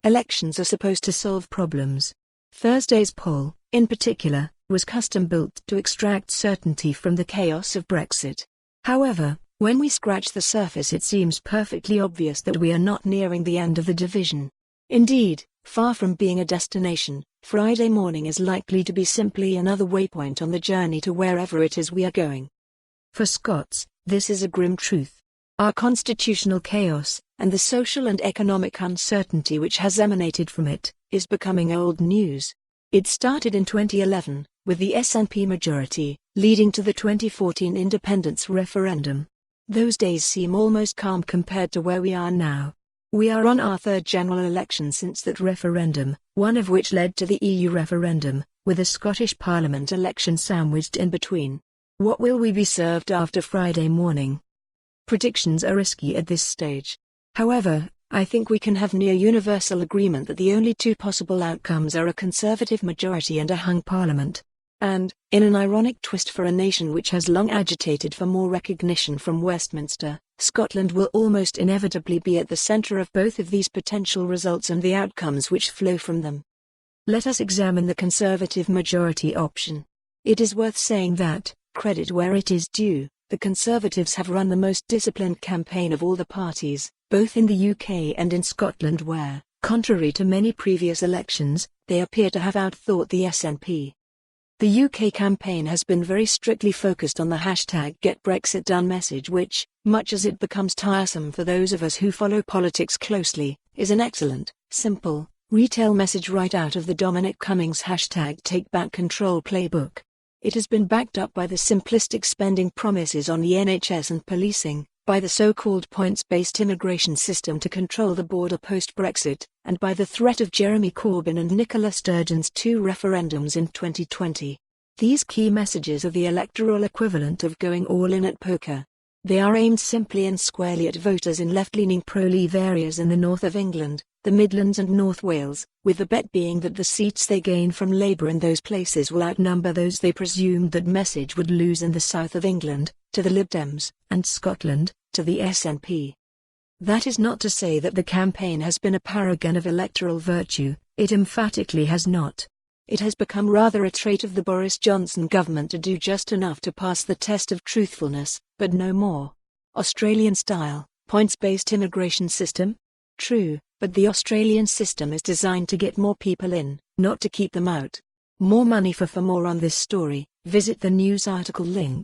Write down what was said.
Elections are supposed to solve problems. Thursday's poll, in particular, was custom-built to extract certainty from the chaos of Brexit. However, when we scratch the surface, it seems perfectly obvious that we are not nearing the end of the division. Indeed, far from being a destination, Friday morning is likely to be simply another waypoint on the journey to wherever it is we are going. For Scots, this is a grim truth. Our constitutional chaos, and the social and economic uncertainty which has emanated from it, is becoming old news. It started in 2011, with the SNP majority, leading to the 2014 independence referendum. Those days seem almost calm compared to where we are now. We are on our third general election since that referendum, one of which led to the EU referendum, with a Scottish Parliament election sandwiched in between. What will we be served after Friday morning? Predictions are risky at this stage. However, I think we can have near universal agreement that the only two possible outcomes are a Conservative majority and a hung Parliament. And, in an ironic twist for a nation which has long agitated for more recognition from Westminster, Scotland will almost inevitably be at the centre of both of these potential results and the outcomes which flow from them. Let us examine the Conservative majority option. It is worth saying that, credit where it is due, the Conservatives have run the most disciplined campaign of all the parties, both in the UK and in Scotland where, contrary to many previous elections, they appear to have outthought the SNP. The UK campaign has been very strictly focused on the #GetBrexitDone message which, much as it becomes tiresome for those of us who follow politics closely, is an excellent, simple, retail message right out of the Dominic Cummings #TakeBackControl playbook. It has been backed up by the simplistic spending promises on the NHS and policing, by the so-called points-based immigration system to control the border post-Brexit, and by the threat of Jeremy Corbyn and Nicola Sturgeon's two referendums in 2020. These key messages are the electoral equivalent of going all in at poker. They are aimed simply and squarely at voters in left-leaning pro-Leave areas in the north of England, the Midlands and North Wales, with the bet being that the seats they gain from Labour in those places will outnumber those they presumed that message would lose in the south of England, to the Lib Dems, and Scotland, to the SNP. That is not to say that the campaign has been a paragon of electoral virtue, it emphatically has not. It has become rather a trait of the Boris Johnson government to do just enough to pass the test of truthfulness, but no more. Australian-style, points-based immigration system? True, but the Australian system is designed to get more people in, not to keep them out. More money for more on this story, visit the news article link.